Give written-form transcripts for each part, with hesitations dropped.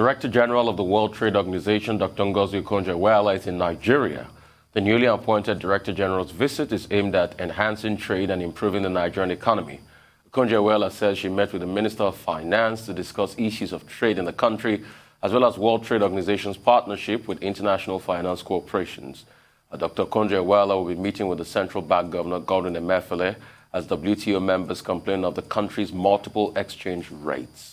Director General of the World Trade Organization, Dr. Okonjo-Iweala, is in Nigeria. The newly appointed Director General's visit is aimed at enhancing trade and improving the Nigerian economy. Okonjo-Iweala says she met with the Minister of Finance to discuss issues of trade in the country, as well as World Trade Organization's partnership with international finance corporations. Dr. Okonjo-Iweala will be meeting with the Central Bank Governor, Godwin Emefiele, as WTO members complain of the country's multiple exchange rates.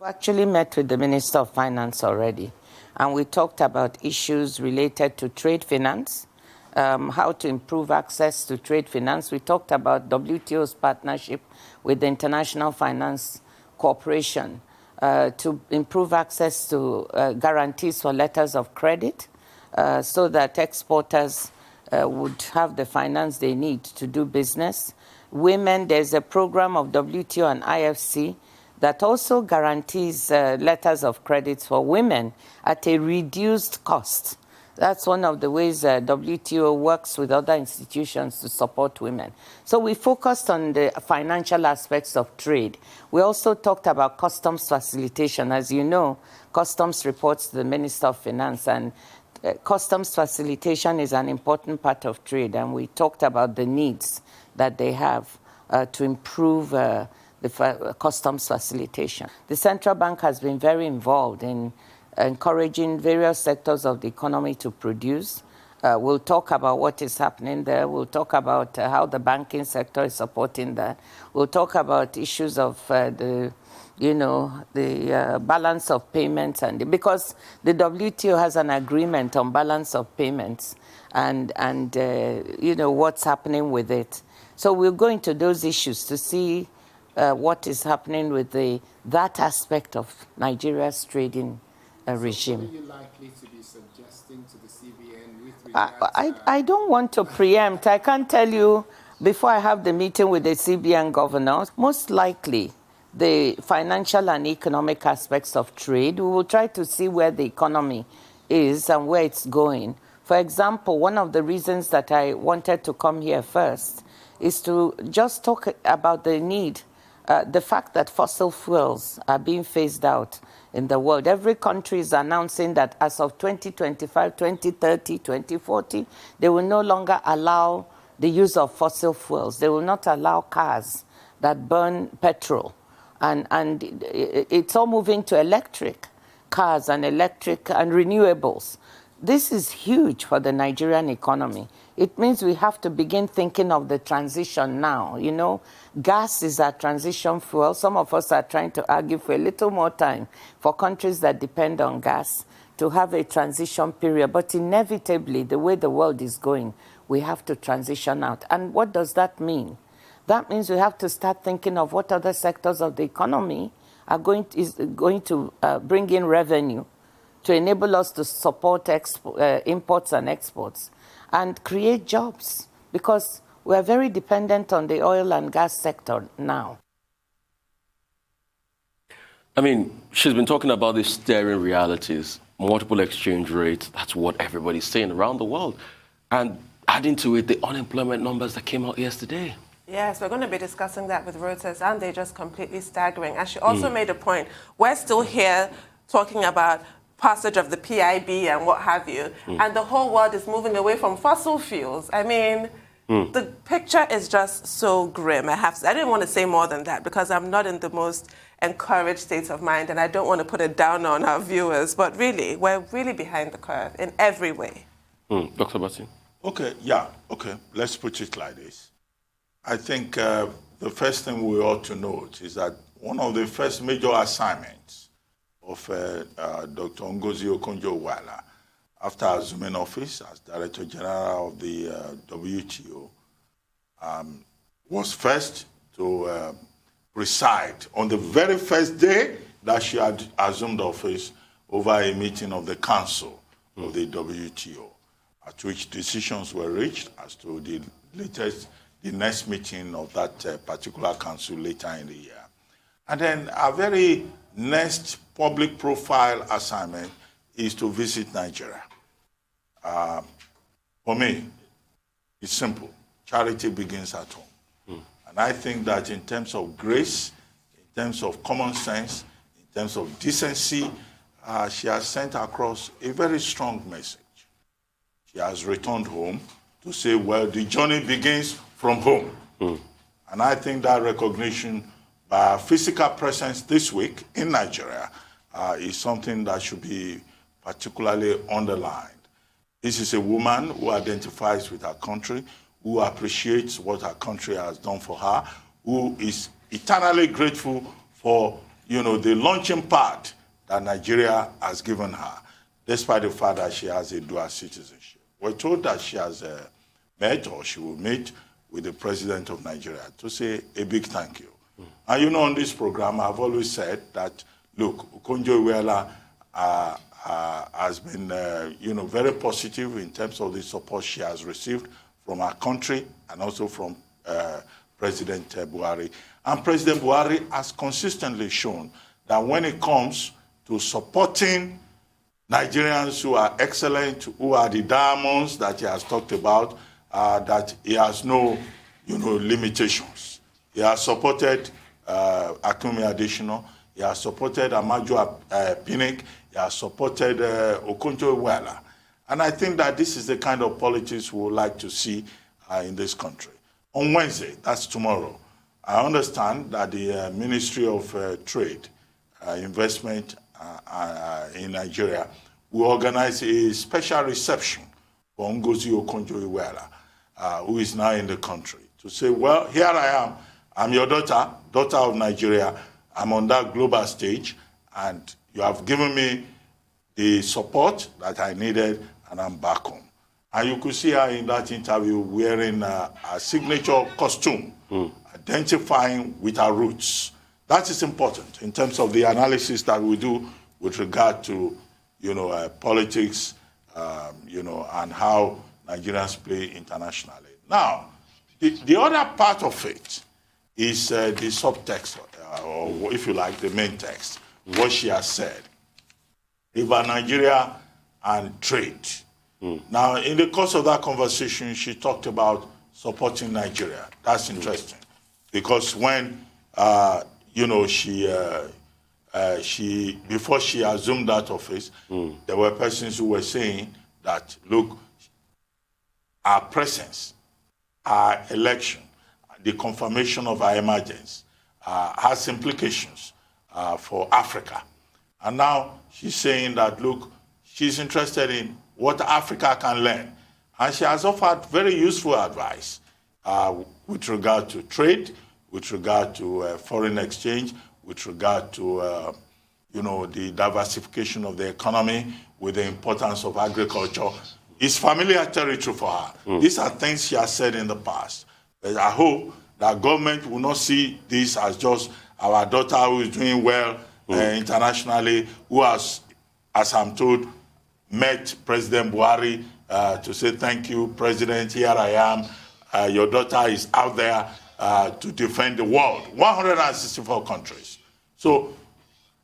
We've actually met with the Minister of Finance already, and we talked about issues related to trade finance, how to improve access to trade finance. We talked about WTO's partnership with the International Finance Corporation to improve access to guarantees for letters of credit so that exporters would have the finance they need to do business. Women, there's a program of WTO and IFC that also guarantees letters of credit for women at a reduced cost. That's one of the ways WTO works with other institutions to support women. So we focused on the financial aspects of trade. We also talked about customs facilitation. As you know, customs reports to the Minister of Finance, and customs facilitation is an important part of trade, and we talked about the needs that they have to improve the customs facilitation. The central bank has been very involved in encouraging various sectors of the economy to produce. We'll talk about what is happening there. We'll talk about how the banking sector is supporting that. We'll talk about issues of the balance of payments, and because the WTO has an agreement on balance of payments and what's happening with it. So we'll go into those issues to see what is happening with that aspect of Nigeria's trading regime. So what are you likely to be suggesting to the CBN with regards I don't want to preempt. I can't tell you before I have the meeting with the CBN governor. Most likely, the financial and economic aspects of trade, we will try to see where the economy is and where it's going. For example, one of the reasons that I wanted to come here first is to just talk about the need, the fact that fossil fuels are being phased out in the world. Every country is announcing that as of 2025, 2030, 2040, they will no longer allow the use of fossil fuels. They will not allow cars that burn petrol. And it's all moving to electric cars and electric and renewables. This is huge for the Nigerian economy. It means we have to begin thinking of the transition now. You know, gas is our transition fuel. Some of us are trying to argue for a little more time for countries that depend on gas to have a transition period. But inevitably, the way the world is going, we have to transition out. And what does that mean? That means we have to start thinking of what other sectors of the economy are going to bring in revenue to enable us to support imports and exports and create jobs, because we are very dependent on the oil and gas sector now. I mean, she's been talking about these staring realities, multiple exchange rates. That's what everybody's saying around the world. And adding to it, the unemployment numbers that came out yesterday. Yes, we're going to be discussing that with Reuters, and they're just completely staggering. And she also made a point. We're still here talking about passage of the PIB and what have you, and the whole world is moving away from fossil fuels. I mean, the picture is just so grim. I didn't want to say more than that because I'm not in the most encouraged state of mind, and I don't want to put it down on our viewers, but really, we're really behind the curve in every way. Dr. Basi? Okay, let's put it like this. I think the first thing we ought to note is that one of the first major assignments of Dr. Ngozi Okonjo-Iweala, after assuming office as Director General of the WTO, was first to preside on the very first day that she had assumed office over a meeting of the Council of the WTO, at which decisions were reached as to the next meeting of that particular council later in the year. And then our very next public profile assignment is to visit Nigeria. For me, it's simple. Charity begins at home. And I think that in terms of grace, in terms of common sense, in terms of decency, she has sent across a very strong message. She has returned home to say, well, the journey begins from home. And I think that recognition by her physical presence this week in Nigeria is something that should be particularly underlined. This is a woman who identifies with her country, who appreciates what her country has done for her, who is eternally grateful for, the launching pad that Nigeria has given her, despite the fact that she has a dual citizenship. We're told that she has met, or she will meet, with the president of Nigeria to say a big thank you. And on this program, I've always said that, look, Okonjo-Iweala has been, very positive in terms of the support she has received from our country and also from President Buhari. And President Buhari has consistently shown that when it comes to supporting Nigerians who are excellent, who are the diamonds that he has talked about, that he has no, limitations. He has supported Akinwumi Adesina. He has supported Amaju Pinnick. He has supported Okonjo-Iweala. And I think that this is the kind of politics we would like to see in this country. On Wednesday, that's tomorrow, I understand that the Ministry of Trade, Investment in Nigeria will organize a special reception for Ngozi Okonjo-Iweala, who is now in the country, to say, well, here I am. I'm your daughter of Nigeria. I'm on that global stage, and you have given me the support that I needed, and I'm back home. And you could see her in that interview wearing a signature costume, identifying with her roots. That is important in terms of the analysis that we do with regard to, politics, and how Nigerians play internationally. Now, the other part of it is the subtext, or if you like, the main text, what she has said about Nigeria and trade. Now, in the course of that conversation, she talked about supporting Nigeria. That's interesting, because when she before she assumed that office, there were persons who were saying that, look, our presence, our election, the confirmation of our emergence has implications for Africa. And now she's saying that, look, she's interested in what Africa can learn. And she has offered very useful advice with regard to trade, with regard to foreign exchange, with regard to the diversification of the economy, with the importance of agriculture. It's familiar territory for her. These are things she has said in the past. But I hope that government will not see this as just our daughter who is doing well internationally, who has, as I'm told, met President Buhari to say, thank you, President, here I am. Your daughter is out there to defend the world, 164 countries. So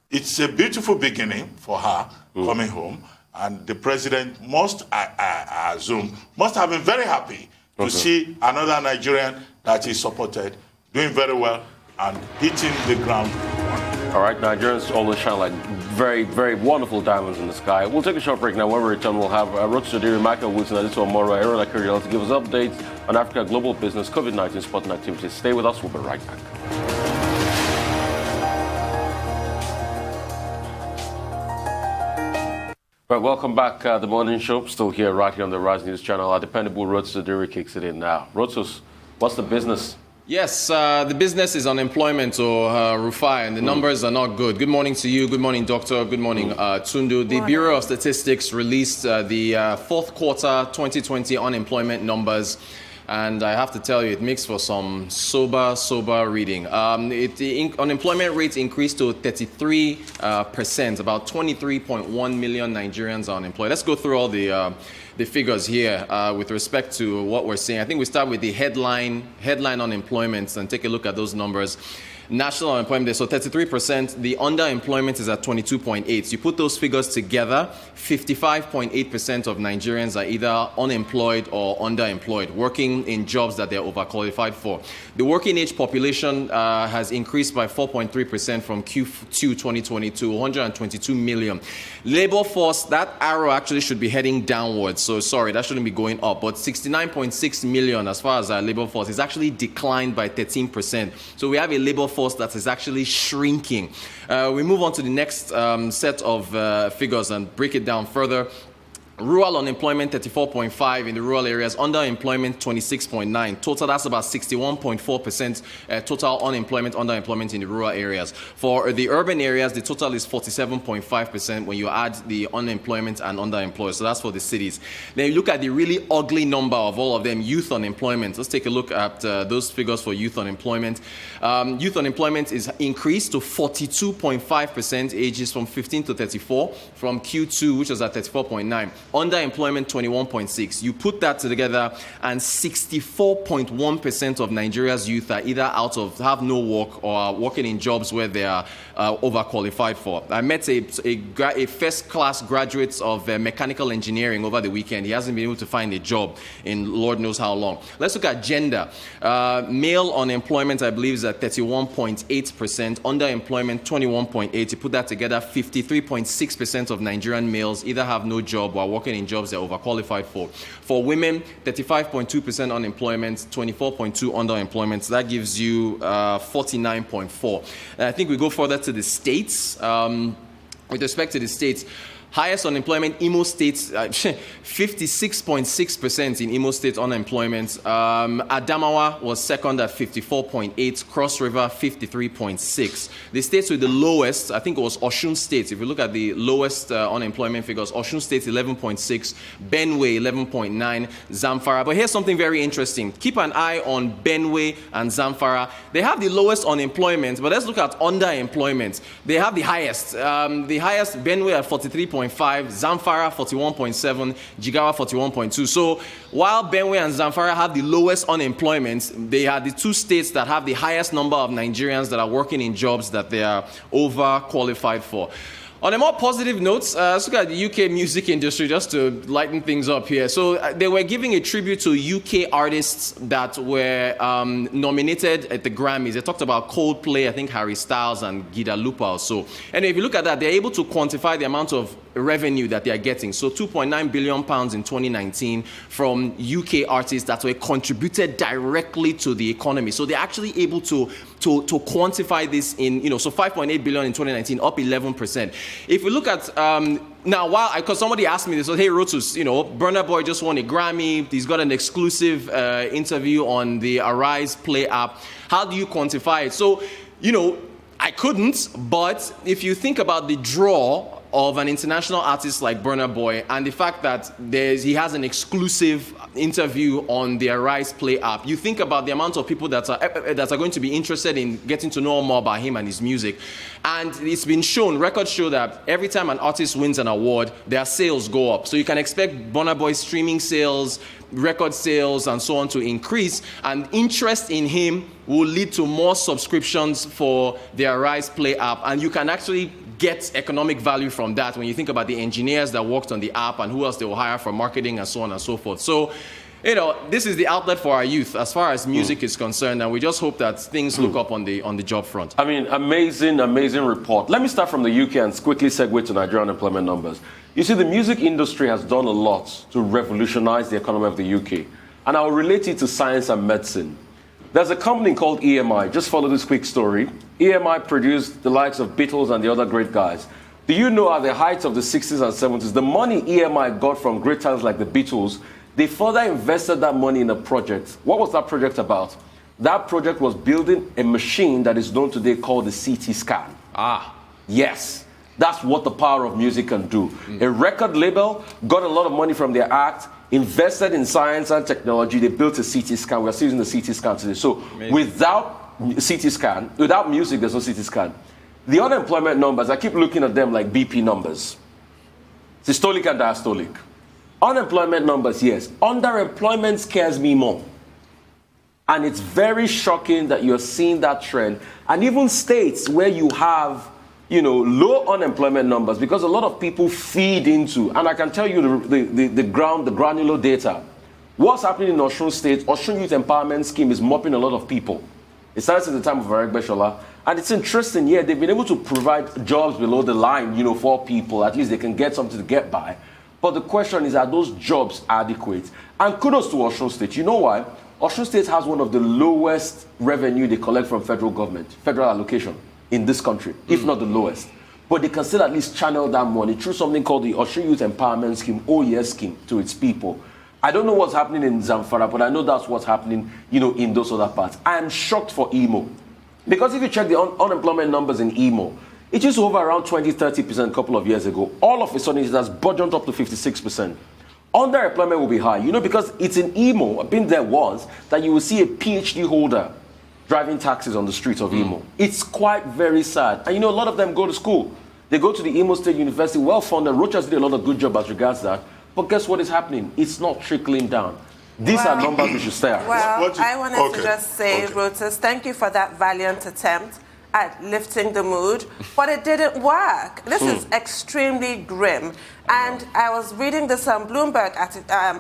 it's a beautiful beginning for her coming home. And the president must, I assume, must have been very happy to see another Nigerian that he supported doing very well and hitting the ground. All right, Nigerians always shine like very, very wonderful diamonds in the sky. We'll take a short break now. When we return, we'll have Rhodes Sodiri, Michael Wilson, and Omoro, Aaron Akuriel to give us updates on Africa global business, COVID-19 sporting activities. Stay with us. We'll be right back. Right, welcome back. The morning show, still here right here on the Rise News channel. Our dependable Rhodes Sodiri kicks it in now. Rhodes, what's the business? Yes, the business is unemployment, or Rufai, and the numbers are not good. Good morning to you. Good morning, Doctor. Good morning, Tundu. The Bureau of Statistics released the fourth quarter 2020 unemployment numbers. And I have to tell you, it makes for some sober reading. The unemployment rate increased to 33%. About 23.1 million Nigerians are unemployed. Let's go through all the figures here with respect to what we're seeing. I think we start with the headline unemployment and take a look at those numbers. national unemployment, so 33%. The underemployment is at 22.8. You put those figures together, 55.8% of Nigerians are either unemployed or underemployed, working in jobs that they're overqualified for. The working age population has increased by 4.3% from Q2 2022, 122 million. Labor force, that arrow actually should be heading downwards. So sorry, that shouldn't be going up. But 69.6 million as far as our labor force is actually declined by 13%. So we have a labor force that is actually shrinking. We move on to the next set of figures and break it down further. Rural unemployment 34.5 in the rural areas, underemployment 26.9. Total, that's about 61.4% total unemployment, underemployment in the rural areas. For the urban areas, the total is 47.5% when you add the unemployment and underemployed. So that's for the cities. Then you look at the really ugly number of all of them, youth unemployment. Let's take a look at those figures for youth unemployment. Youth unemployment is increased to 42.5%, ages from 15 to 34, from Q2, which was at 34.9. Underemployment 21.6. You put that together, and 64.1% of Nigeria's youth are either have no work or are working in jobs where they are overqualified for. I met a first-class graduate of mechanical engineering over the weekend. He hasn't been able to find a job in Lord knows how long. Let's look at gender. Male unemployment, I believe, is at 31.8%. Underemployment 21.8. You put that together, 53.6% of Nigerian males either have no job or are working in jobs they're overqualified for. For women, 35.2% unemployment, 24.2 underemployment. So that gives you 49.4. And I think we go further to the states. With respect to the states, highest unemployment, Imo State, 56.6% in Imo State unemployment. Adamawa was second at 54.8. Cross River, 53.6. The states with the lowest, I think it was Osun State. If you look at the lowest unemployment figures, Osun State, 11.6. Benue, 11.9. Zamfara. But here's something very interesting. Keep an eye on Benue and Zamfara. They have the lowest unemployment, but let's look at underemployment. They have the highest. Benue at 43.5. Zamfara 41.7, Jigawa 41.2. So while Benue and Zamfara have the lowest unemployment, they are the two states that have the highest number of Nigerians that are working in jobs that they are overqualified for. On a more positive note, let's look at the UK music industry just to lighten things up here. So they were giving a tribute to UK artists that were nominated at the Grammys. They talked about Coldplay, I think Harry Styles and Gida Lupa or so. And if you look at that, they're able to quantify the amount of revenue that they are getting. So £2.9 billion in 2019 from UK artists that were contributed directly to the economy. So they're actually able to quantify this in, so 5.8 billion in 2019, up 11%. If we look at, now, because somebody asked me this, so, hey, Rotus, Burna Boy just won a Grammy. He's got an exclusive interview on the Arise Play app. How do you quantify it? So, I couldn't, but if you think about the draw of an international artist like Burna Boy and the fact that he has an exclusive interview on the Arise Play app, you think about the amount of people that are going to be interested in getting to know more about him and his music. And it's been shown, records show that every time an artist wins an award, their sales go up. So you can expect Burna Boy's streaming sales, record sales, and so on to increase, and interest in him will lead to more subscriptions for the Arise Play app, and you can actually get economic value from that when you think about the engineers that worked on the app and who else they will hire for marketing and so on and so forth. So, this is the outlet for our youth as far as music is concerned, and we just hope that things look up on the job front. I mean, amazing report. Let me start from the UK and quickly segue to Nigerian unemployment numbers. You see, the music industry has done a lot to revolutionize the economy of the UK, and I'll relate it to science and medicine. There's a company called EMI. Just follow this quick story. EMI produced the likes of Beatles and the other great guys. Do you know at the height of the 60s and 70s, the money EMI got from great talents like the Beatles, they further invested that money in a project. What was that project about? That project was building a machine that is known today called the CT scan. Yes. That's what the power of music can do. A record label got a lot of money from their act, invested in science and technology. They built a CT scan. We're still using the CT scan today. So without CT scan, without music, there's no CT scan. The unemployment numbers, I keep looking at them like BP numbers. Systolic and diastolic. Unemployment numbers, yes. Underemployment scares me more. And it's very shocking that you're seeing that trend. And even states where you have, low unemployment numbers, because a lot of people feed into, and I can tell you the granular data. What's happening in Osun State, Osun Youth Empowerment Scheme is mopping a lot of people. It started since the time of Eric Beshola. And it's interesting, they've been able to provide jobs below the line, for people. At least they can get something to get by. But the question is, are those jobs adequate? And kudos to Osun State. You know why? Osun State has one of the lowest revenue they collect from federal government, federal allocation in this country, if not the lowest. But they can still at least channel that money through something called the Osun Youth Empowerment Scheme, OES scheme, to its people. I don't know what's happening in Zamfara, but I know that's what's happening, in those other parts. I am shocked for Imo. Because if you check the unemployment numbers in Imo, it used to hover around 20, 30% a couple of years ago. All of a sudden, it has burgeoned up to 56%. Underemployment will be high, because it's in Imo, I've been there once, that you will see a PhD holder driving taxis on the streets of Imo. It's quite very sad. And a lot of them go to school. They go to the Imo State University, well-funded. Rochas did a lot of good job as regards that. But guess what is happening? It's not trickling down. These are numbers we should stay at. Well, I wanted to just say, Rotas, thank you for that valiant attempt at lifting the mood, but it didn't work. This is extremely grim. And I was reading this Bloomberg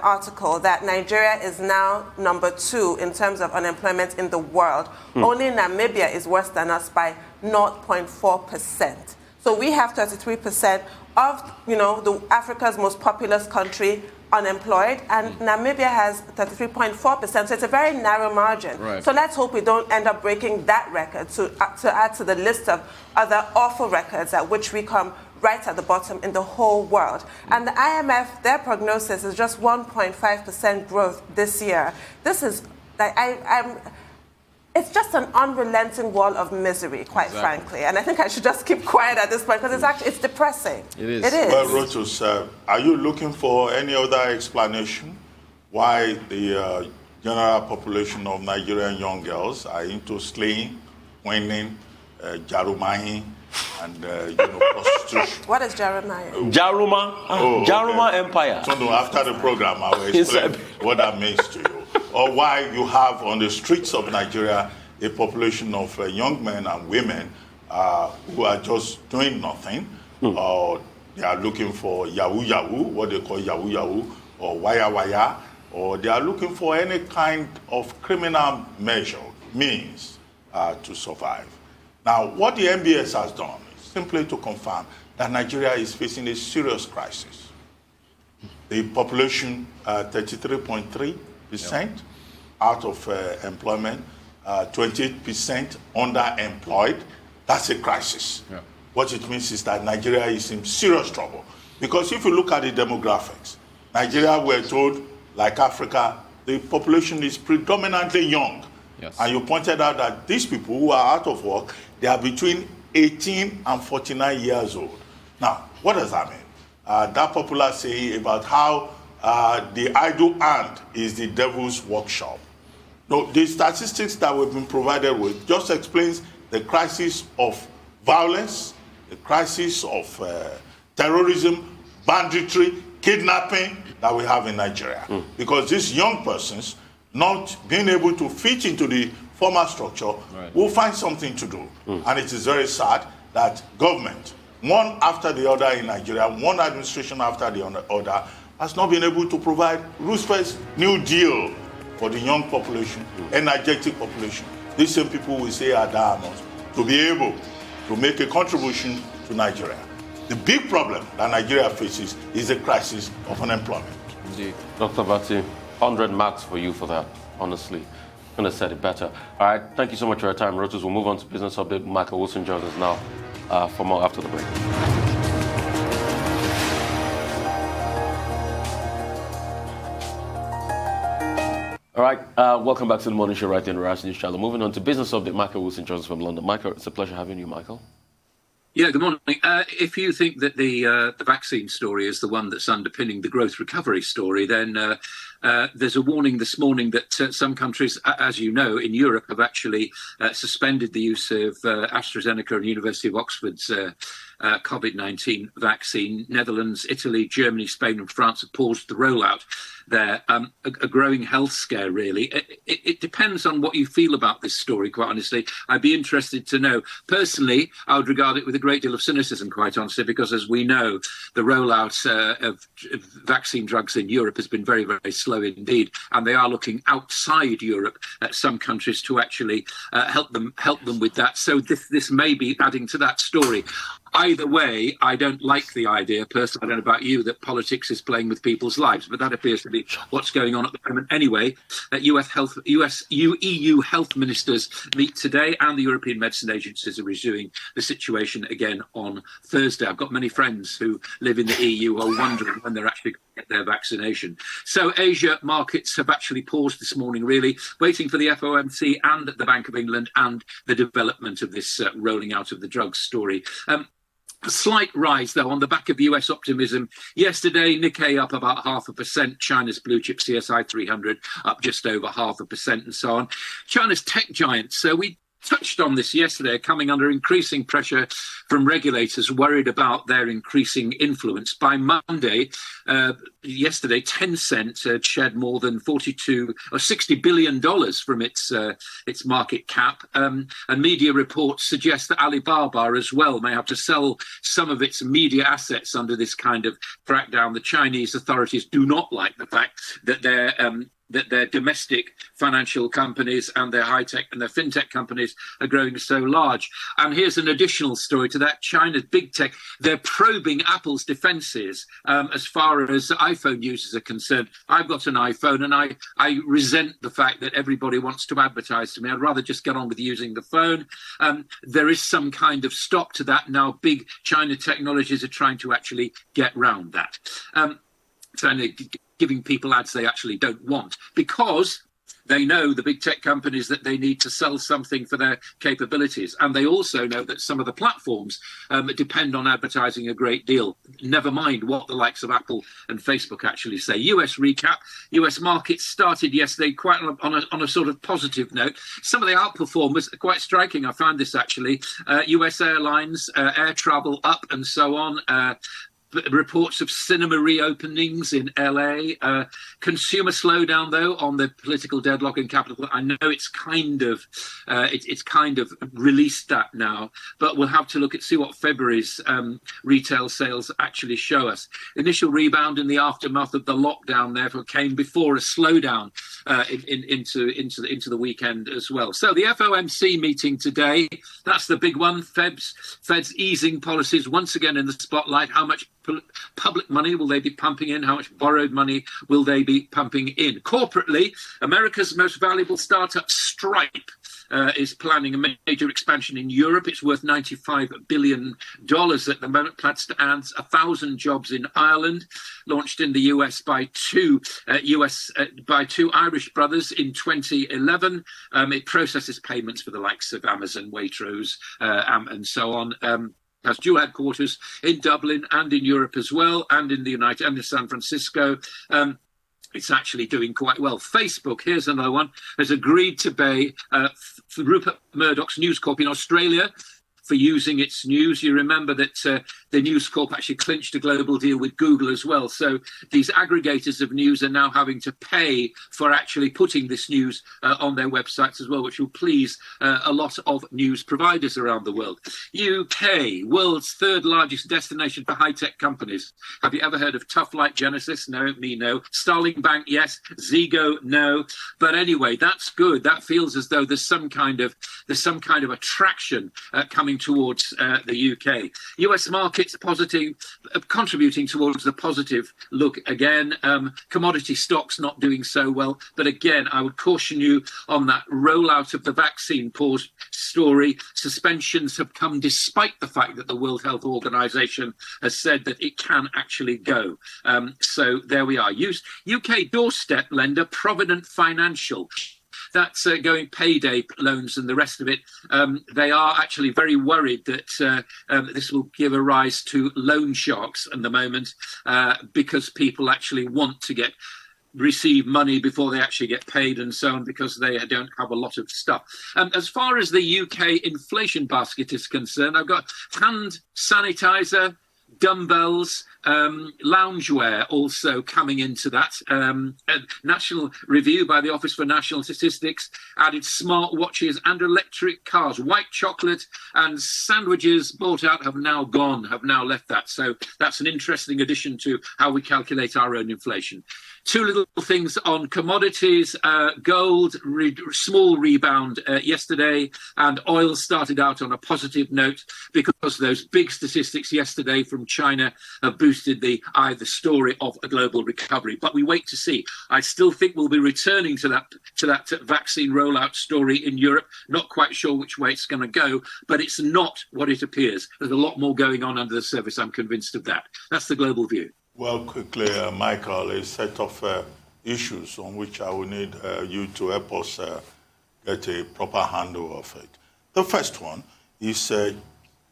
article that Nigeria is now number 2 in terms of unemployment in the world. Only Namibia is worse than us by 0.4%. So we have 33% of, the Africa's most populous country unemployed, and Namibia has 33.4%, so it's a very narrow margin. Right. So let's hope we don't end up breaking that record to add to the list of other awful records at which we come right at the bottom in the whole world. And the IMF, their prognosis is just 1.5% growth this year. This is, it's just an unrelenting wall of misery, quite frankly. And I think I should just keep quiet at this point because it's depressing. It is. It is. Well, Rotus, are you looking for any other explanation why the general population of Nigerian young girls are into slaying, winning, jarumahi, and prostitution? What is Jeremiah? Jaruma. Jaruma Empire. So after the program, I will explain what that means to you. Or why you have on the streets of Nigeria a population of young men and women who are just doing nothing, or they are looking for yahoo, what they call yahoo, or waya, or they are looking for any kind of criminal means to survive. Now, what the MBS has done is simply to confirm that Nigeria is facing a serious crisis. The population, 33.3%. Out of employment, 28% underemployed. That's a crisis. Yeah. What it means is that Nigeria is in serious trouble. Because if you look at the demographics, Nigeria, we're told, like Africa, the population is predominantly young. Yes. And you pointed out that these people who are out of work, they are between 18 and 49 years old. Now, what does that mean? That popular saying about how the idle hand is the devil's workshop. No, the statistics that we've been provided with just explains the crisis of violence, the crisis of terrorism, banditry, kidnapping that we have in Nigeria. Because these young persons, not being able to fit into the formal structure, will find something to do. And it is very sad that government, one after the other in Nigeria, one administration after the other, has not been able to provide Roosevelt's New Deal for the young population, energetic population. These same people we say are diamonds, to be able to make a contribution to Nigeria. The big problem that Nigeria faces is the crisis of unemployment. Indeed. Dr. Bati, 100 marks for you for that, honestly. Couldn't have said it better. All right, thank you so much for your time, Rotus. We'll move on to Business Update. Michael Wilson joins us now for more after the break. All right, welcome back to the morning show right here in the Rice News Channel. Moving on to Business Update, Michael Wilson joins us from London. Michael, it's a pleasure having you, Michael. Yeah, good morning. If you think that the vaccine story is the one that's underpinning the growth recovery story, then there's a warning this morning that some countries, as you know, in Europe have actually suspended the use of AstraZeneca and University of Oxford's COVID-19 vaccine. Netherlands, Italy, Germany, Spain and France have paused the rollout there. A growing health scare, really. It depends on what you feel about this story, quite honestly. I'd be interested to know. Personally, I would regard it with a great deal of cynicism, quite honestly, because as we know, the rollout of vaccine drugs in Europe has been very, very slow indeed. And they are looking outside Europe at some countries to actually help them with that. So this may be adding to that story. Either way, I don't like the idea, personally, I don't know about you, that politics is playing with people's lives, but that appears to be what's going on at the moment anyway. EU health ministers meet today, and the European medicine agencies are reviewing the situation again on Thursday. I've got many friends who live in the EU who are wondering when they're actually going to get their vaccination. So Asia markets have actually paused this morning, really, waiting for the FOMC and the Bank of England and the development of this rolling out of the drugs story. A slight rise, though, on the back of US optimism. Yesterday, Nikkei up about 0.5%, China's blue chip CSI 300 up just over 0.5%, and so on. China's tech giants, so we touched on this yesterday, coming under increasing pressure from regulators worried about their increasing influence. By Monday, yesterday, Tencent had shed more than $60 billion from its market cap. And media reports suggest that Alibaba as well may have to sell some of its media assets under this kind of crackdown. The Chinese authorities do not like the fact that their domestic financial companies and their high-tech and their fintech companies are growing so large. And here's an additional story to that. China's big tech, they're probing Apple's defenses as far as iPhone users are concerned. I've got an iPhone and I resent the fact that everybody wants to advertise to me. I'd rather just get on with using the phone. There is some kind of stop to that now. Big China technologies are trying to actually get round that. Giving people ads they actually don't want, because they know, the big tech companies, that they need to sell something for their capabilities. And they also know that some of the platforms depend on advertising a great deal, never mind what the likes of Apple and Facebook actually say. US recap, US markets started yesterday quite on a sort of positive note. Some of the outperformers are quite striking. I found this actually. US airlines, air travel up and so on. Reports of cinema reopenings in LA. Consumer slowdown, though, on the political deadlock in Capitol. I know it's kind of released that now, but we'll have to look at see what February's retail sales actually show us. Initial rebound in the aftermath of the lockdown, therefore, came before a slowdown into the weekend as well. So the FOMC meeting today, that's the big one. Fed's easing policies once again in the spotlight. How much public money will they be pumping in? How much borrowed money will they be pumping in? Corporately, America's most valuable startup, Stripe, is planning a major expansion in Europe. It's worth $95 billion at the moment. Plans to add 1,000 jobs in Ireland. Launched in the US by two Irish brothers in 2011. It processes payments for the likes of Amazon, Waitrose, and so on. Has dual headquarters in Dublin and in Europe as well, and in the United and in San Francisco. It's actually doing quite well. Facebook, here's another one, has agreed to pay for Rupert Murdoch's News Corp in Australia for using its news. You remember that the News Corp actually clinched a global deal with Google as well. So these aggregators of news are now having to pay for actually putting this news on their websites as well, which will please a lot of news providers around the world. UK, world's third largest destination for high-tech companies. Have you ever heard of Tough Like Genesis? No, me no. Starling Bank, yes. Zego, no. But anyway, that's good. That feels as though there's some kind of attraction coming towards the UK. US markets positive, contributing towards the positive look again. Commodity stocks not doing so well. But again, I would caution you on that rollout of the vaccine pause story. Suspensions have come despite the fact that the World Health Organization has said that it can actually go. So there we are. UK doorstep lender, Provident Financial. That's going payday loans and the rest of it. They are actually very worried that this will give a rise to loan sharks at the moment because people actually want to get receive money before they actually get paid and so on because they don't have a lot of stuff. As far as the UK inflation basket is concerned, I've got hand sanitizer, dumbbells, loungewear also coming into that. A national review by the Office for National Statistics added smart watches and electric cars. White chocolate and sandwiches bought out have now gone, have now left that. So that's an interesting addition to how we calculate our own inflation. Two little things on commodities. Gold, small rebound yesterday, and oil started out on a positive note because those big statistics yesterday from China have boosted the story of a global recovery. But we wait to see. I still think we'll be returning to that vaccine rollout story in Europe. Not quite sure which way it's going to go, but it's not what it appears. There's a lot more going on under the surface. I'm convinced of that. That's the global view. Well, quickly, Michael, a set of issues on which I will need you to help us get a proper handle of it. The first one is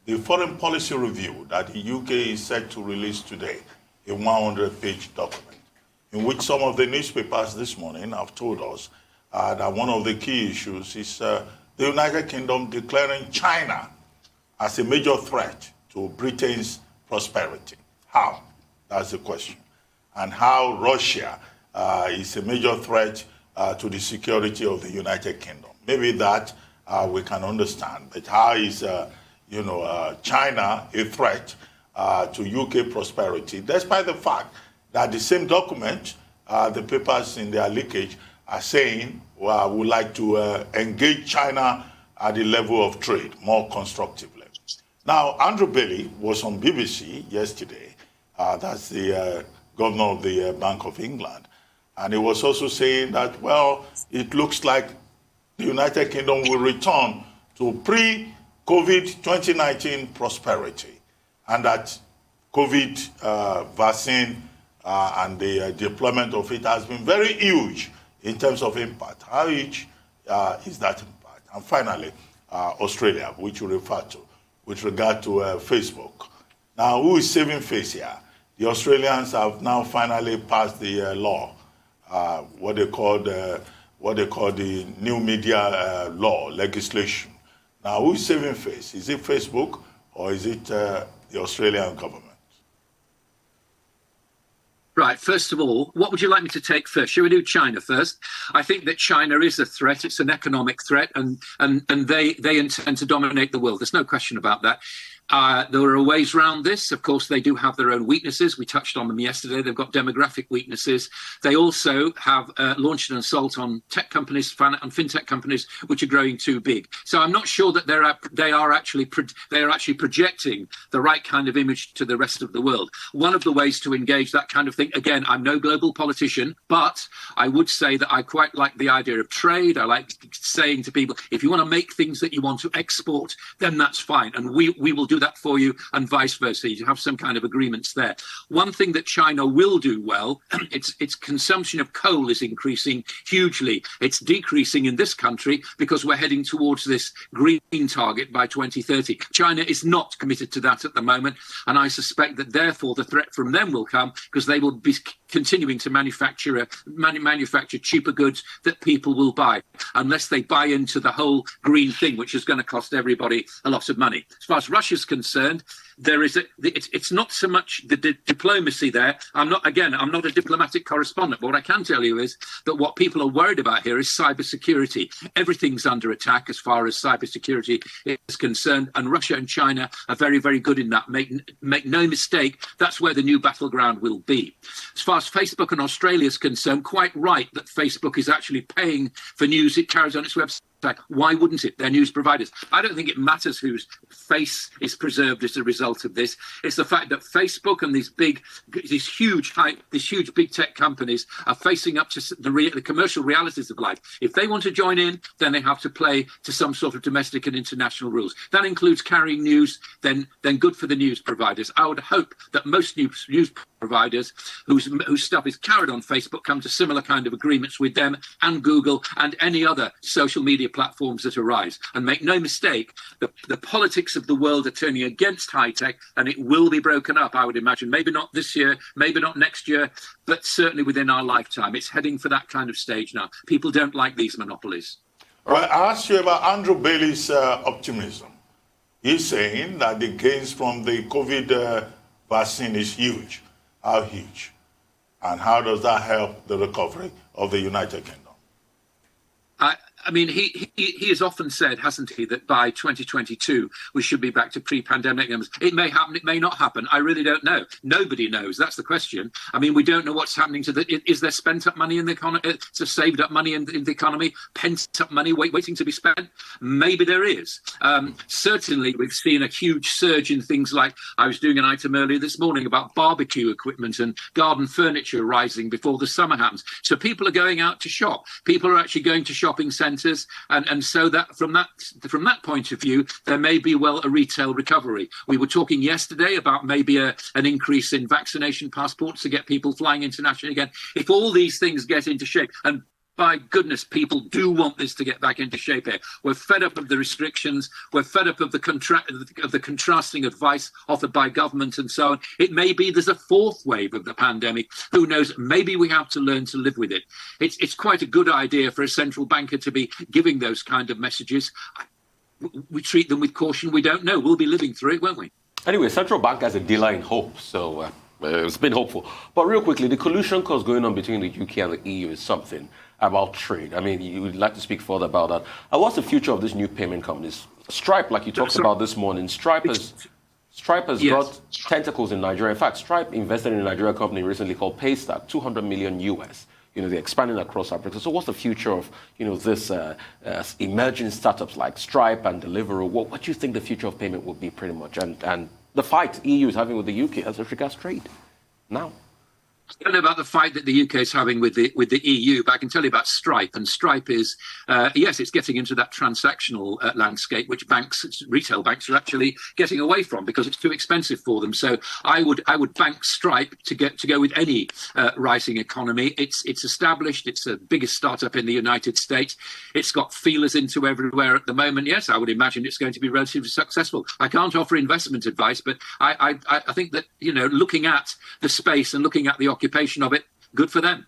the foreign policy review that the UK is set to release today, a 100-page document, in which some of the newspapers this morning have told us that one of the key issues is the United Kingdom declaring China as a major threat to Britain's prosperity. How? That's the question. And how Russia is a major threat to the security of the United Kingdom. Maybe that we can understand, but how is China a threat to UK prosperity, despite the fact that the same document, the papers in their leakage are saying would like to engage China at the level of trade more constructively. Now, Andrew Bailey was on BBC yesterday. That's the governor of the Bank of England. And he was also saying that, well, it looks like the United Kingdom will return to pre-COVID 2019 prosperity, and that COVID vaccine and the deployment of it has been very huge in terms of impact. How huge is that impact? And finally, Australia, which you refer to, with regard to Facebook. Now, who is saving face here? The Australians have now finally passed the law, what they call the new media law, legislation. Now, who is saving face? Is it Facebook or is it the Australian government? Right, first of all, what would you like me to take first? Shall we do China first? I think that China is a threat. It's an economic threat, and they intend to dominate the world. There's no question about that. There are ways around this. Of course, they do have their own weaknesses. We touched on them yesterday. They've got demographic weaknesses. They also have launched an assault on tech companies, on fintech companies, which are growing too big. So I'm not sure that they are actually projecting the right kind of image to the rest of the world. One of the ways to engage that kind of thing, again, I'm no global politician, but I would say that I quite like the idea of trade. I like saying to people, if you want to make things that you want to export, then that's fine. And we will do that for you, and vice versa. You have some kind of agreements there. One thing that China will do well, its consumption of coal is increasing hugely. It's decreasing in this country because we're heading towards this green target by 2030. China is not committed to that at the moment, and I suspect that therefore the threat from them will come because they will be continuing to manufacture cheaper goods that people will buy, unless they buy into the whole green thing, which is going to cost everybody a lot of money. As far as Russia's concerned, it's not so much the diplomacy there. I'm not a diplomatic correspondent, but what I can tell you is that what people are worried about here is cybersecurity. Everything's under attack as far as cybersecurity is concerned, and Russia and China are very, very good in that. Make no mistake, that's where the new battleground will be. As far as Facebook and Australia is concerned, quite right that Facebook is actually paying for news it carries on its website. Why wouldn't it? They're news providers. I don't think it matters whose face is preserved as a result of this. It's the fact that Facebook and these huge big tech companies are facing up to the commercial realities of life. If they want to join in, then they have to play to some sort of domestic and international rules. That includes carrying news. Then good for the news providers. I would hope that most news providers whose stuff is carried on Facebook come to similar kind of agreements with them and Google and any other social media platforms that arise. And make no mistake, the politics of the world are turning against high tech, and it will be broken up, I would imagine. Maybe not this year, maybe not next year, but certainly within our lifetime. It's heading for that kind of stage now. People don't like these monopolies. Well, I asked you about Andrew Bailey's optimism. He's saying that the gains from the COVID vaccine is huge. How huge? And how does that help the recovery of the United Kingdom? I mean, he has often said, hasn't he, that by 2022 we should be back to pre-pandemic numbers. It may happen, it may not happen. I really don't know. Nobody knows. That's the question. I mean, we don't know what's happening to is there spent up money in the economy, saved up money in the economy, pent up money waiting to be spent? Maybe there is. Certainly, we've seen a huge surge in things like, I was doing an item earlier this morning about barbecue equipment and garden furniture rising before the summer happens. So people are going out to shop. People are actually going to shopping centres. And so that from that point of view, there may be a retail recovery. We were talking yesterday about maybe an increase in vaccination passports to get people flying internationally again. If all these things get into shape, and by goodness, people do want this to get back into shape here. We're fed up of the restrictions. We're fed up of the contrasting advice offered by government and so on. It may be there's a fourth wave of the pandemic. Who knows? Maybe we have to learn to live with it. It's quite a good idea for a central banker to be giving those kind of messages. We treat them with caution. We don't know. We'll be living through it, won't we? Anyway, central bank has a dealer in hope, so it's been hopeful. But real quickly, the collusion cause going on between the UK and the EU is something about trade. I mean, you would like to speak further about that. And what's the future of these new payment companies? Stripe, like you talked about this morning, Stripe has got tentacles in Nigeria. In fact, Stripe invested in a Nigeria company recently called Paystack, $200 million US. They're expanding across Africa. So what's the future of, this emerging startups like Stripe and Deliveroo? What do you think the future of payment will be pretty much? And the fight EU is having with the UK as regards trade now? I don't know about the fight that the UK is having with the EU, but I can tell you about Stripe. And Stripe is, yes, it's getting into that transactional landscape, which retail banks are actually getting away from because it's too expensive for them. So I would bank Stripe to go with any rising economy. It's established. It's the biggest startup in the United States. It's got feelers into everywhere at the moment. Yes, I would imagine it's going to be relatively successful. I can't offer investment advice, but I think that, looking at the space and looking at the occupation of it, good for them.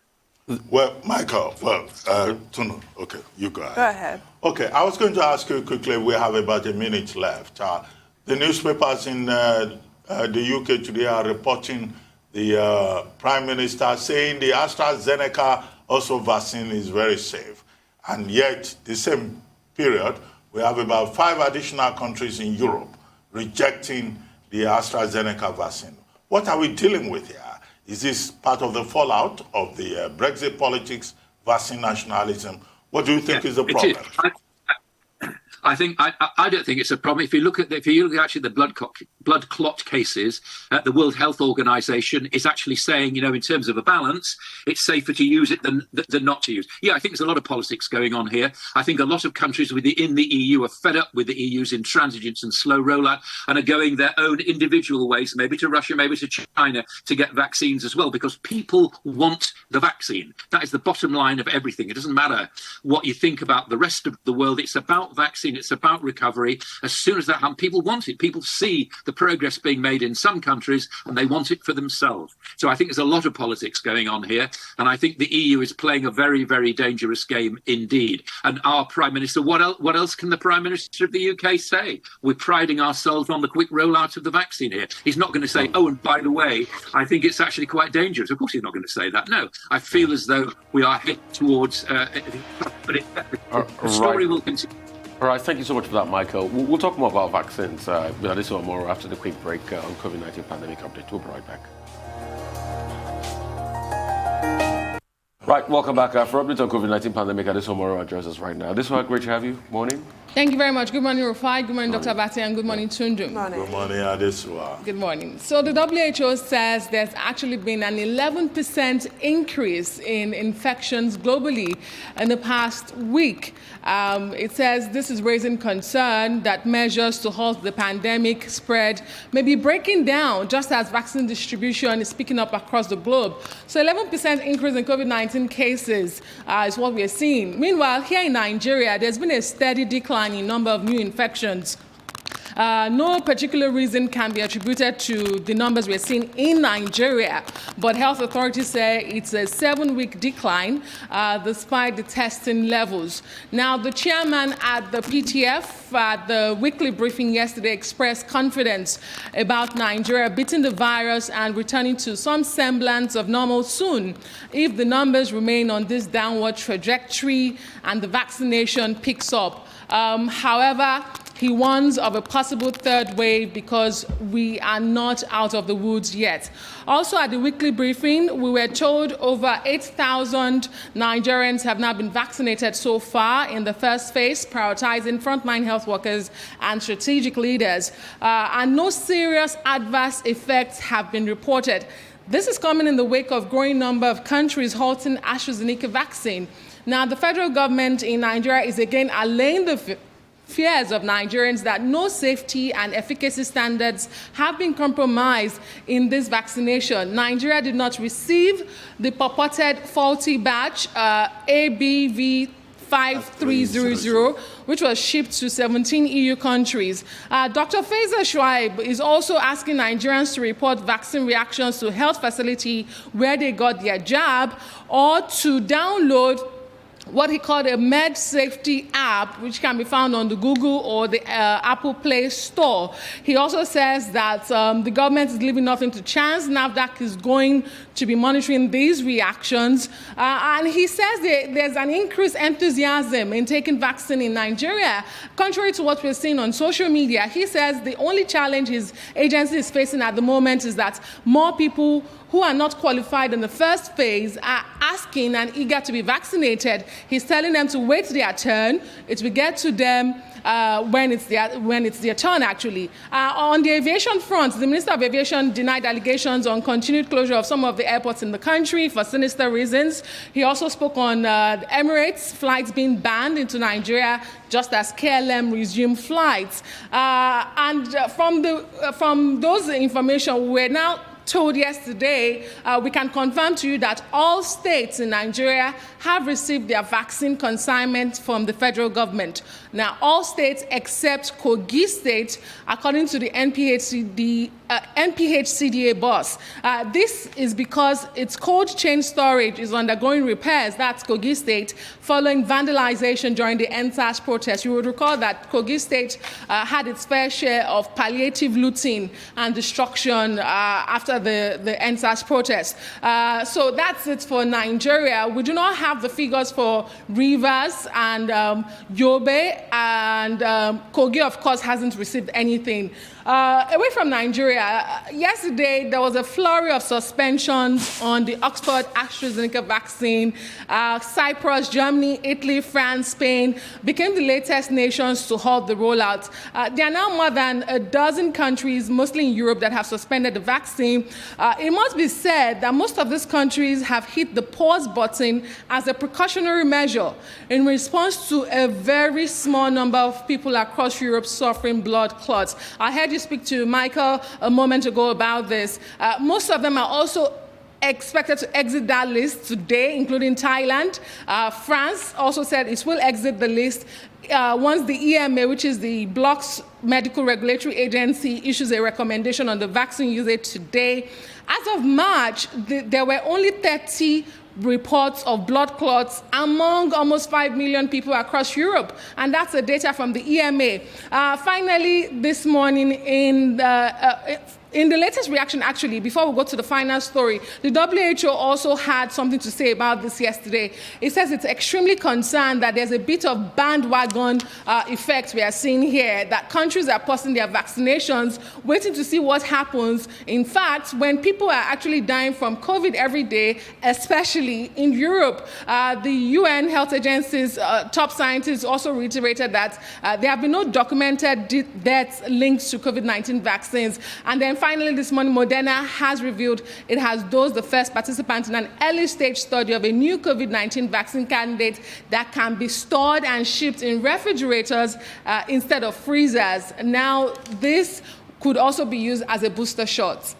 Well, Michael, Tunu, okay, you go ahead. Go ahead. Okay, I was going to ask you quickly, we have about a minute left. The newspapers in the UK today are reporting the Prime Minister saying the AstraZeneca also vaccine is very safe. And yet, the same period, we have about 5 additional countries in Europe rejecting the AstraZeneca vaccine. What are we dealing with here? Is this part of the fallout of the Brexit politics, vaccine nationalism? What do you think is the problem? I don't think it's a problem. If you look at actually the blood clot cases, the World Health Organization is actually saying, in terms of a balance, it's safer to use it than not to use. Yeah, I think there's a lot of politics going on here. I think a lot of countries within the EU are fed up with the EU's intransigence and slow rollout and are going their own individual ways, maybe to Russia, maybe to China, to get vaccines as well, because people want the vaccine. That is the bottom line of everything. It doesn't matter what you think about the rest of the world. It's about vaccine. It's about recovery. As soon as that happens, people want it. People see the progress being made in some countries and they want it for themselves. So I think there's a lot of politics going on here. And I think the EU is playing a very, very dangerous game indeed. And our Prime Minister, what else can the Prime Minister of the UK say? We're priding ourselves on the quick rollout of the vaccine here. He's not going to say, oh, and by the way, I think it's actually quite dangerous. Of course he's not going to say that. No, I feel as though we are heading towards, but the story will continue. All right, thank you so much for that, Michael. We'll talk more about vaccines with this or more after the quick break on COVID-19 pandemic update. We'll be right back. Right, welcome back. For updates on COVID-19 pandemic, Adeso Moro joins us right now. Adeso, great to have you. Morning. Thank you very much. Good morning, Rufai. Good morning, Dr. Abati, and good morning, Tundu. Good morning. Good morning, Adesua. Good morning. So the WHO says there's actually been an 11% increase in infections globally in the past week. It says this is raising concern that measures to halt the pandemic spread may be breaking down just as vaccine distribution is picking up across the globe. So 11% increase in COVID-19 cases is what we're seeing. Meanwhile, here in Nigeria, there's been a steady decline in number of new infections. No particular reason can be attributed to the numbers we're seeing in Nigeria, but health authorities say it's a 7-week decline despite the testing levels. Now, the chairman at the PTF at the weekly briefing yesterday expressed confidence about Nigeria beating the virus and returning to some semblance of normal soon if the numbers remain on this downward trajectory and the vaccination picks up. However, he warns of a possible third wave because we are not out of the woods yet. Also, at the weekly briefing, we were told over 8,000 Nigerians have now been vaccinated so far in the first phase, prioritizing frontline health workers and strategic leaders. And no serious adverse effects have been reported. This is coming in the wake of growing number of countries halting AstraZeneca vaccine. Now, the federal government in Nigeria is again allaying the fears of Nigerians that no safety and efficacy standards have been compromised in this vaccination. Nigeria did not receive the purported faulty batch, ABV 5300, which was shipped to 17 EU countries. Dr. Faiza Shuaib is also asking Nigerians to report vaccine reactions to health facility where they got their jab, or to download what he called a med safety app, which can be found on the Google or the Apple Play Store. He also says that the government is leaving nothing to chance. NAFDAC is going to be monitoring these reactions. And he says there's an increased enthusiasm in taking vaccine in Nigeria. Contrary to what we're seeing on social media, he says the only challenge his agency is facing at the moment is that more people who are not qualified in the first phase are asking and eager to be vaccinated. He's telling them to wait their turn. It will get to them when it's their turn, actually. On the aviation front, the Minister of Aviation denied allegations on continued closure of some of the airports in the country for sinister reasons. He also spoke on the Emirates flights being banned into Nigeria just as KLM resumed flights. From those information, we're now told yesterday, we can confirm to you that all states in Nigeria have received their vaccine consignment from the federal government. Now, all states except Kogi State, according to the NPHCDA boss. This is because its cold chain storage is undergoing repairs, that's Kogi State, following vandalization during the NSAS protest. You would recall that Kogi State had its fair share of palliative looting and destruction after the NSAS protest. So that's it for Nigeria. We do not have the figures for Rivers and Yobe, and Kogi, of course, hasn't received anything. Away from Nigeria, yesterday there was a flurry of suspensions on the Oxford AstraZeneca vaccine. Cyprus, Germany, Italy, France, Spain became the latest nations to halt the rollout. There are now more than a dozen countries, mostly in Europe, that have suspended the vaccine. It must be said that most of these countries have hit the pause button as a precautionary measure in response to a very small number of people across Europe suffering blood clots. I heard you speak to Michael a moment ago about this. Most of them are also expected to exit that list today, including Thailand. France also said it will exit the list once the EMA, which is the bloc's medical regulatory agency, issues a recommendation on the vaccine usage today. As of March, there were only 30 reports of blood clots among almost 5 million people across Europe, and that's the data from the EMA. Finally, this morning in the latest reaction, actually, before we go to the final story, the WHO also had something to say about this yesterday. It says it's extremely concerned that there's a bit of bandwagon effect we are seeing here, that countries are pausing their vaccinations, waiting to see what happens. In fact, when people are actually dying from COVID every day, especially in Europe, the UN Health Agency's top scientists also reiterated that there have been no documented deaths linked to COVID-19 vaccines. And then finally, this morning, Moderna has revealed it has dosed the first participant in an early-stage study of a new COVID-19 vaccine candidate that can be stored and shipped in refrigerators instead of freezers. Now, this could also be used as a booster shot.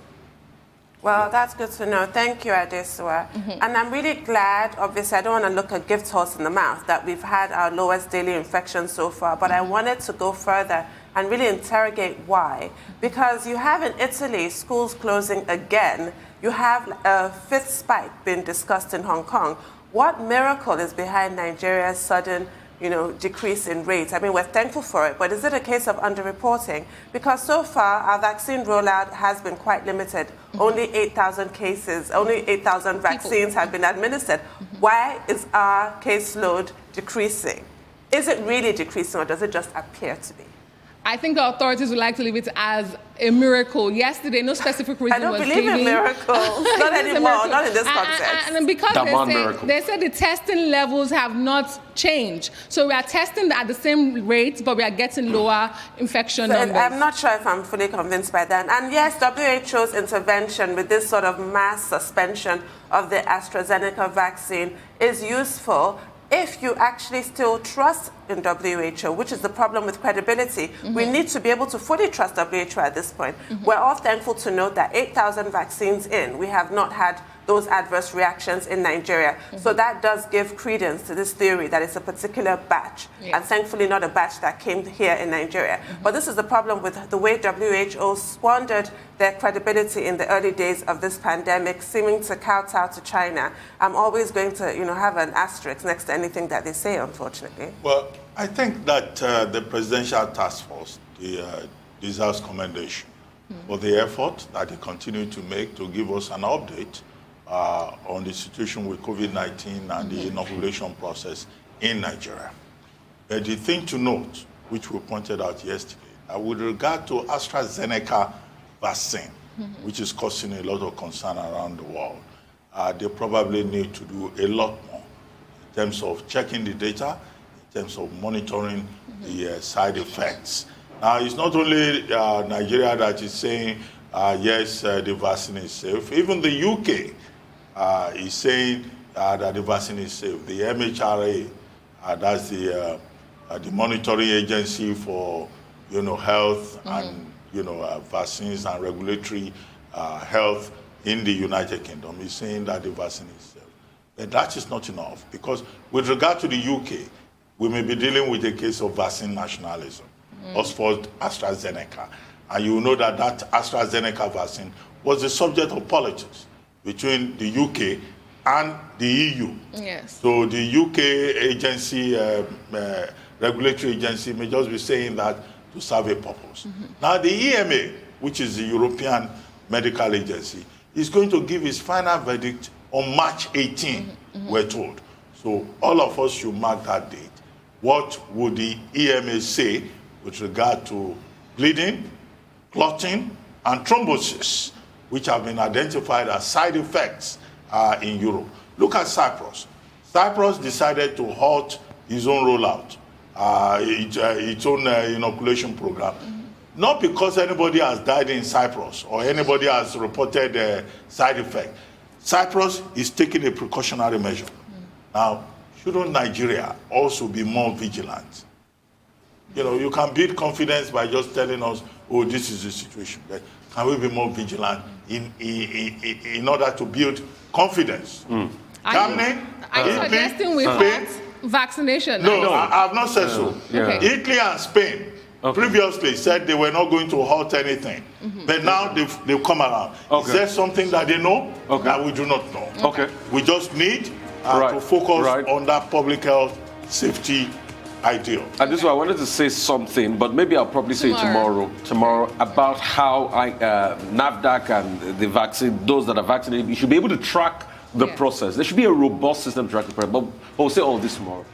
Well, that's good to know. Thank you, Adesua. And I'm really glad, obviously, I don't want to look a gift horse in the mouth, that we've had our lowest daily infection so far, but I wanted to go further and really interrogate why. Because you have in Italy schools closing again. You have a fifth spike being discussed in Hong Kong. What miracle is behind Nigeria's sudden decrease in rates? I mean, we're thankful for it, but is it a case of underreporting? Because so far, our vaccine rollout has been quite limited. Only 8,000 cases, only 8,000 vaccines have been administered. Why is our caseload decreasing? Is it really decreasing, or does it just appear to be? I think the authorities would like to leave it as a miracle. Yesterday, no specific reason was given. I don't believe in miracles. Not anymore, not in this context. And because they said the testing levels have not changed. So we are testing at the same rate, but we are getting lower infection numbers. I'm not sure if I'm fully convinced by that. And yes, WHO's intervention with this sort of mass suspension of the AstraZeneca vaccine is useful if you actually still trust in WHO, which is the problem with credibility. We need to be able to fully trust WHO at this point. We're all thankful to note that 8,000 vaccines in, we have not had those adverse reactions in Nigeria. So that does give credence to this theory that it's a particular batch, and thankfully not a batch that came here in Nigeria. But this is the problem with the way WHO squandered their credibility in the early days of this pandemic, seeming to kowtow to China. I'm always going to, have an asterisk next to anything that they say, unfortunately. Well, I think that the Presidential Task Force deserves commendation for the effort that they continue to make to give us an update on the situation with COVID-19 and the inoculation process in Nigeria. But the thing to note, which we pointed out yesterday, with regard to AstraZeneca vaccine, which is causing a lot of concern around the world, they probably need to do a lot more in terms of checking the data, in terms of monitoring the side effects. Now, it's not only Nigeria that is saying, yes, the vaccine is safe. Even the UK is saying that the vaccine is safe. The MHRA, that's the monitoring agency for health and vaccines and regulatory health in the United Kingdom, is saying that the vaccine is safe. But that is not enough, because with regard to the UK, we may be dealing with a case of vaccine nationalism, Oxford AstraZeneca. And you know that that AstraZeneca vaccine was the subject of politics between the UK and the EU. Yes. So the UK agency, regulatory agency, may just be saying that to serve a purpose. Now the EMA, which is the European Medical Agency, is going to give its final verdict on March 18, we're told. So all of us should mark that date. What would the EMA say with regard to bleeding, clotting, and thrombosis, which have been identified as side effects in Europe? Look at Cyprus. Cyprus decided to halt its own rollout, its own inoculation program. Not because anybody has died in Cyprus or anybody has reported side effect. Cyprus is taking a precautionary measure. Now, shouldn't Nigeria also be more vigilant? You can build confidence by just telling us, oh, this is the situation. But can we be more vigilant in order to build confidence? Germany, are you suggesting we halt vaccination? No, I have not said so. Okay. Italy and Spain previously said they were not going to halt anything. But now they've come around. Is there something that they know that we do not know? We just need to focus on that public health safety ideal. And this is why I wanted to say something, but maybe I'll probably say it tomorrow about how NAFDAC and the vaccine, those that are vaccinated, you should be able to track the process. There should be a robust system to track the process, but we'll say all this tomorrow.